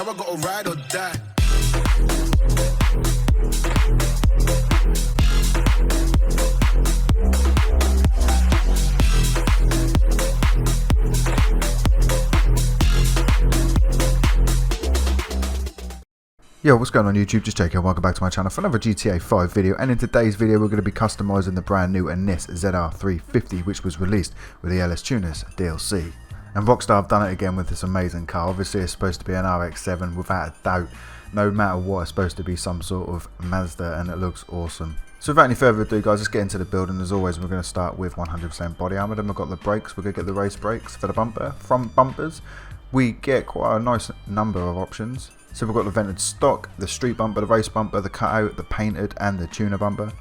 I gotta ride or die. Yo, what's going on YouTube? Just Jake here, welcome back to my channel for another GTA 5 video, and in today's video we're going to be customising the brand new Annis ZR350, which was released with the LS TUNERS DLC. And Rockstar have done it again with this amazing car. Obviously it's supposed to be an RX-7 without a doubt, no matter what. It's supposed to be some sort of Mazda and it looks awesome. So without any further ado guys, let's get into the build, and as always we're going to start with 100% body armour. Then we've got the brakes, we're going to get the race brakes for the bumper. Front bumpers, we get quite a nice number of options. So we've got the vented stock, the street bumper, the race bumper, the cutout, the painted and the tuner bumper.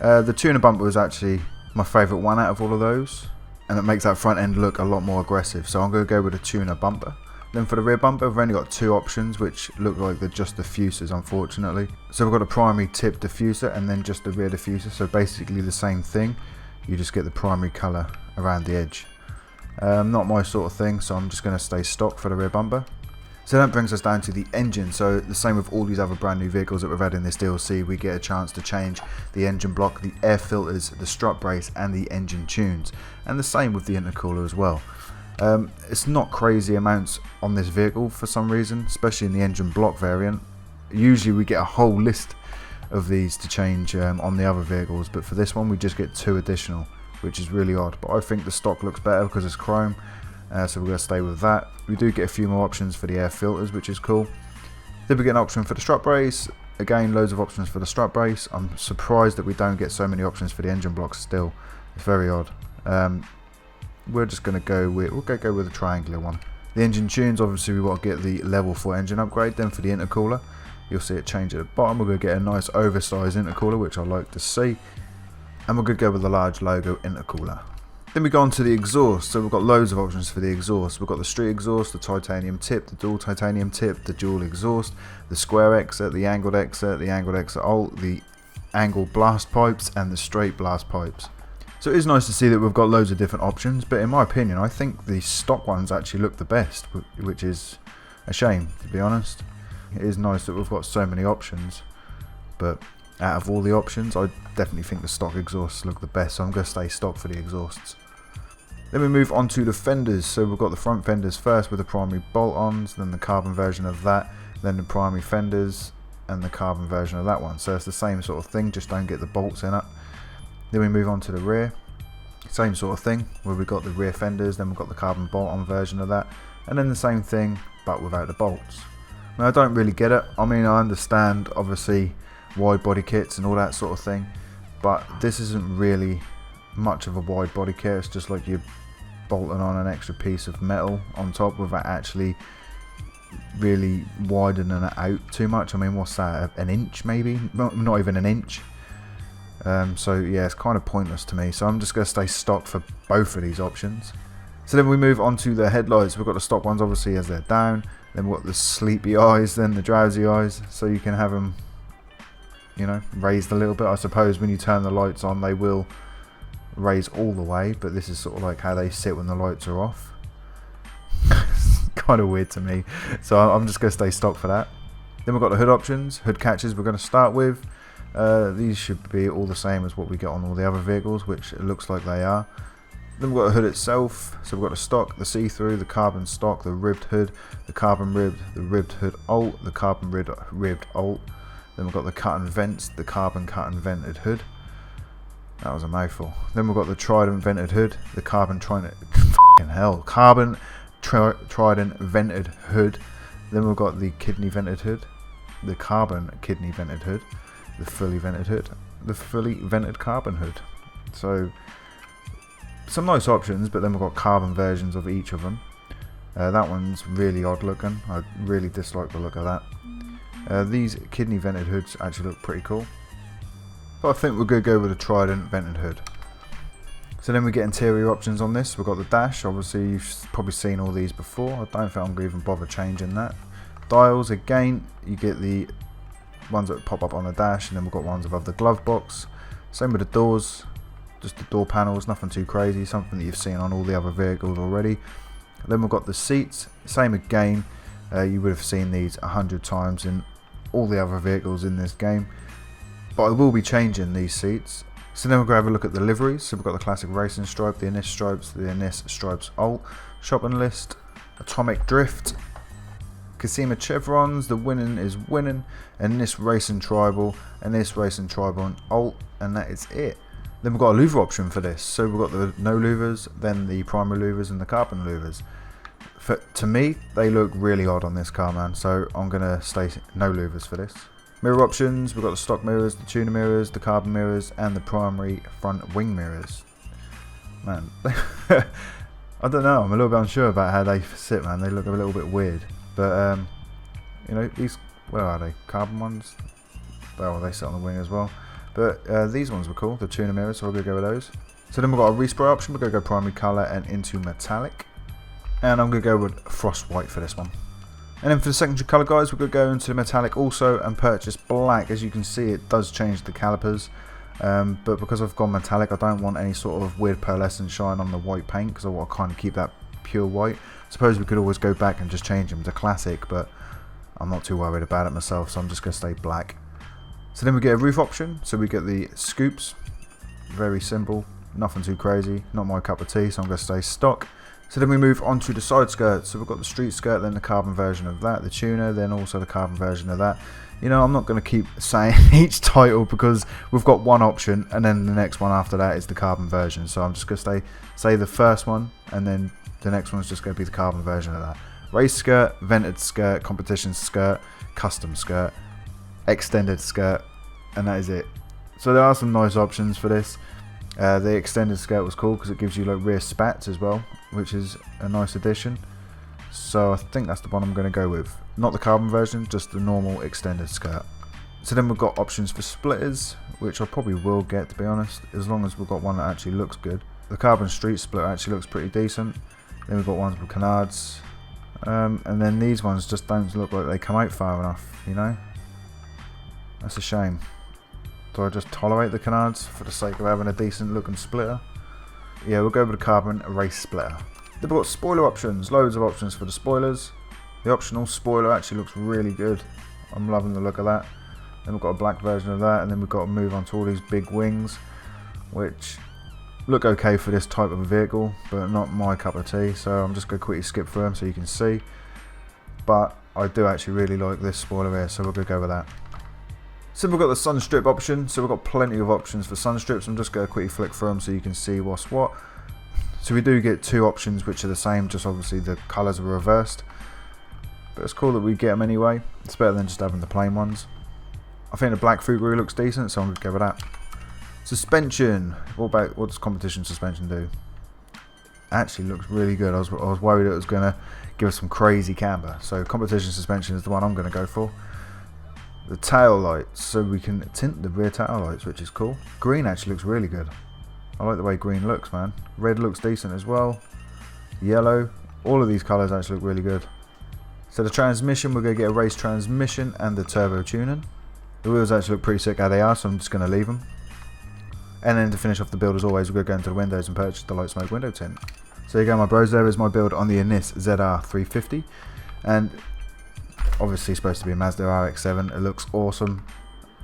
The tuner bumper was actually my favourite one out of all of those, and it makes that front end look a lot more aggressive, so I'm going to go with a tuner bumper. Then for the rear bumper we've only got two options which look like they're just diffusers, unfortunately. So we've got a primary tip diffuser and then just the rear diffuser, so basically the same thing, you just get the primary colour around the edge. Not my sort of thing, so I'm just going to stay stock for the rear bumper. So that brings us down to the engine. So the same with all these other brand new vehicles that we've had in this DLC, we get a chance to change the engine block, the air filters, the strut brace and the engine tunes, and the same with the intercooler as well. It's not crazy amounts on this vehicle for some reason, especially in the engine block variant. Usually we get a whole list of these to change on the other vehicles, but for this one we just get two additional, which is really odd. But I think the stock looks better because it's chrome. So we're going to stay with that. We do get a few more options for the air filters, which is cool. Then we get an option for the strut brace. Again, loads of options for the strut brace. I'm surprised that we don't get so many options for the engine blocks still. It's very odd. We're just going to go with, go with a triangular one. The engine tunes, obviously we want to get the level 4 engine upgrade. Then for the intercooler, you'll see it change at the bottom. We're going to get a nice oversized intercooler, which I like to see. And we're going to go with the large logo intercooler. Then we go on to the exhaust. So we've got loads of options for the exhaust. We've got the street exhaust, the titanium tip, the dual titanium tip, the dual exhaust, the square exit, the angled exit, the angled exit alt, the angled blast pipes and the straight blast pipes. So it is nice to see that we've got loads of different options, but in my opinion I think the stock ones actually look the best, which is a shame, to be honest. It is nice that we've got so many options, but out of all the options I definitely think the stock exhausts look the best, so I'm going to stay stock for the exhausts. Then we move on to the fenders. So we've got the front fenders first with the primary bolt-ons, then the carbon version of that, then the primary fenders and the carbon version of that one. So it's the same sort of thing, just don't get the bolts in it. Then we move on to the rear. Same sort of thing, where we've got the rear fenders, then we've got the carbon bolt-on version of that, and then the same thing but without the bolts. Now I don't really get it. I mean, I understand obviously wide body kits and all that sort of thing, but this isn't really much of a wide body kit. It's just like you're bolting on an extra piece of metal on top without actually really widening it out too much. I mean, what's that, an inch maybe? Not even an inch. So yeah, it's kind of pointless to me, so I'm just going to stay stock for both of these options. So then we move on to the headlights. We've got the stock ones obviously as they're down, then we've got the sleepy eyes, then the drowsy eyes, so you can have them, you know, raised a little bit. I suppose when you turn the lights on they will raise all the way, but this is sort of like how they sit when the lights are off. It's kind of weird to me, so I'm just going to stay stock for that. Then we've got the hood options, hood catches we're going to start with. These should be all the same as what we get on all the other vehicles, which it looks like they are. Then we've got the hood itself, so we've got the stock, the see-through, the carbon stock, the ribbed hood, the carbon ribbed, the ribbed hood alt, the carbon ribbed alt. Then we've got the cut and vents, the carbon cut and vented hood. That was a mouthful. Then we've got the trident vented hood, the carbon trident, carbon trident vented hood. Then we've got the kidney vented hood, the carbon kidney vented hood, the fully vented hood, the fully vented carbon hood. So some nice options, but then we've got carbon versions of each of them. That one's really odd looking. I really dislike the look of that. These kidney vented hoods actually look pretty cool, but I think we're going to go with a trident vented hood. So then we get interior options on this. We've got the dash, obviously you've probably seen all these before. I don't think I'm going to even bother changing that. Dials, again, you get the ones that pop up on the dash, and then we've got ones above the glove box. Same with the doors, just the door panels, nothing too crazy, something that you've seen on all the other vehicles already. Then we've got the seats, same again. You would have seen these 100 times in all the other vehicles in this game, but I will be changing these seats. So then we'll go have a look at the liveries. So we've got the classic racing stripe, the Annis stripes, the Annis stripes alt, shopping list, atomic drift, Casima chevrons, the winning is winning, and this racing tribal, and this racing tribal and alt, and that is it. Then we've got a louver option for this. So we've got the no louvers, then the primary louvers and the carbon louvers. To me, they look really odd on this car, man, so I'm going to stay no louvers for this. Mirror options, we've got the stock mirrors, the tuner mirrors, the carbon mirrors, and the primary front wing mirrors. Man, I don't know, I'm a little bit unsure about how they sit, man. They look a little bit weird. But, you know, these, where are they? Carbon ones? Oh, they sit on the wing as well. But these ones were cool, the tuner mirrors, so we're going to go with those. So then we've got a respray option, we're going to go primary colour and into metallic. And I'm going to go with frost white for this one. And then for the secondary colour, guys, we're going to go into metallic also and purchase black. As you can see, it does change the calipers. But because I've gone metallic, I don't want any sort of weird pearlescent shine on the white paint, because I want to kind of keep that pure white. I suppose we could always go back and just change them to classic, but I'm not too worried about it myself, so I'm just going to stay black. So then we get a roof option, so we get the scoops. Very simple, nothing too crazy, not my cup of tea, so I'm going to stay stock. So then we move on to the side skirt. So we've got the street skirt, then the carbon version of that, the tuner, then also the carbon version of that. You know, I'm not going to keep saying each title because we've got one option and then the next one after that is the carbon version. So I'm just going to say the first one, and then the next one's just going to be the carbon version of that. Race skirt, vented skirt, competition skirt, custom skirt, extended skirt, and that is it. So there are some nice options for this. The extended skirt was cool because it gives you like rear spats as well, which is a nice addition. So I think that's the one I'm going to go with. Not the carbon version, just the normal extended skirt. So then we've got options for splitters, which I probably will get, to be honest, as long as we've got one that actually looks good. The carbon street splitter actually looks pretty decent. Then we've got ones with canards. And then these ones just don't look like they come out far enough, you know? That's a shame. Do I just tolerate the canards for the sake of having a decent looking splitter? Yeah, we'll go with the carbon race splitter. Then we've got spoiler options, loads of options for the spoilers. The optional spoiler actually looks really good. I'm loving the look of that. Then we've got a black version of that, and then we've got to move on to all these big wings, which look okay for this type of a vehicle, but not my cup of tea, so I'm just going to quickly skip through them so you can see. But I do actually really like this spoiler here, so we're going to go with that. So we've got the sun strip option, so we've got plenty of options for sun strips. I'm just going to quickly flick through them so you can see what's what. So we do get two options which are the same, just obviously the colours are reversed. But it's cool that we get them anyway. It's better than just having the plain ones. I think the black Fugru looks decent, so I'm going to go with that. Suspension. What does competition suspension do? Actually looks really good. I was worried it was going to give us some crazy camber. So competition suspension is the one I'm going to go for. The tail lights, so we can tint the rear tail lights, which is cool. Green actually looks really good. I like the way green looks, man. Red looks decent as well. Yellow. All of these colours actually look really good. So the transmission, we're going to get a race transmission and the turbo tuning. The wheels actually look pretty sick how they are, so I'm just going to leave them. And then to finish off the build, as always, we're going to go into the windows and purchase the light smoke window tint. So you go, my bros, there is my build on the Annis ZR350. And obviously supposed to be a Mazda RX-7. It looks awesome.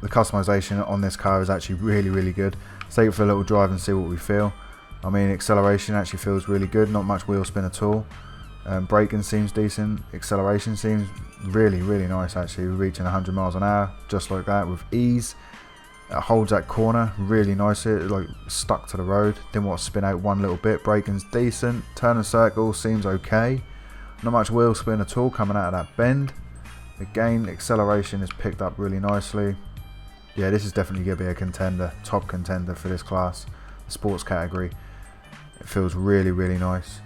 The customization on this car is actually really, really good. Let's take it for a little drive and see what we feel. I mean, acceleration actually feels really good. Not much wheel spin at all. Braking seems decent. Acceleration seems really, really nice actually. We're reaching 100 miles an hour just like that with ease. It holds that corner really nice. It like stuck to the road. Didn't want to spin out one little bit. Braking's decent. Turn and circle seems okay. Not much wheel spin at all coming out of that bend. Again, acceleration is picked up really nicely. Yeah, this is definitely going to be a contender, top contender for this class, the sports category. It feels really, really nice.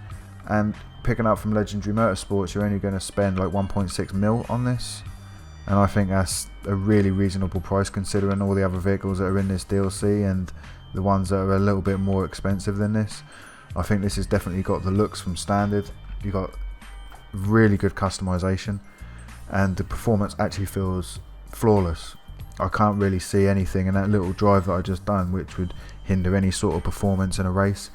And picking up from Legendary Motorsports, you're only going to spend like 1.6 mil on this. And I think that's a really reasonable price considering all the other vehicles that are in this DLC and the ones that are a little bit more expensive than this. I think this has definitely got the looks from standard. You've got really good customization. And the performance actually feels flawless. I can't really see anything in that little drive that I just done which would hinder any sort of performance in a race.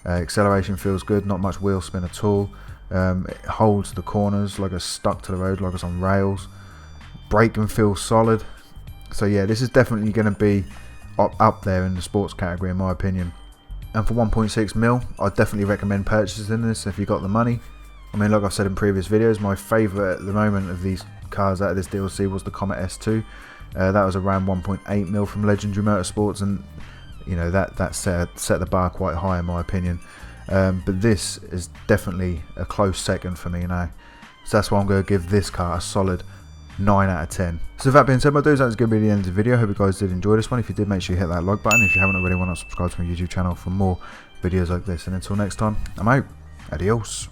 Acceleration feels good, not much wheel spin at all. It holds the corners like it's stuck to the road, like it's on rails. Braking feels solid. So yeah, this is definitely going to be up there in the sports category in my opinion. And for 1.6 mil, I'd definitely recommend purchasing this if you got the money. I mean, like I've said in previous videos, my favourite at the moment of these cars out of this DLC was the Comet S2. That was around 1.8 mil from Legendary Motorsports, and you know that set the bar quite high in my opinion. But this is definitely a close second for me now. So that's why I'm going to give this car a solid 9 out of 10. So with that being said, my dudes, that's going to be the end of the video. Hope you guys did enjoy this one. If you did, make sure you hit that like button. If you haven't already, why not subscribe to my YouTube channel for more videos like this. And until next time, I'm out. Adios.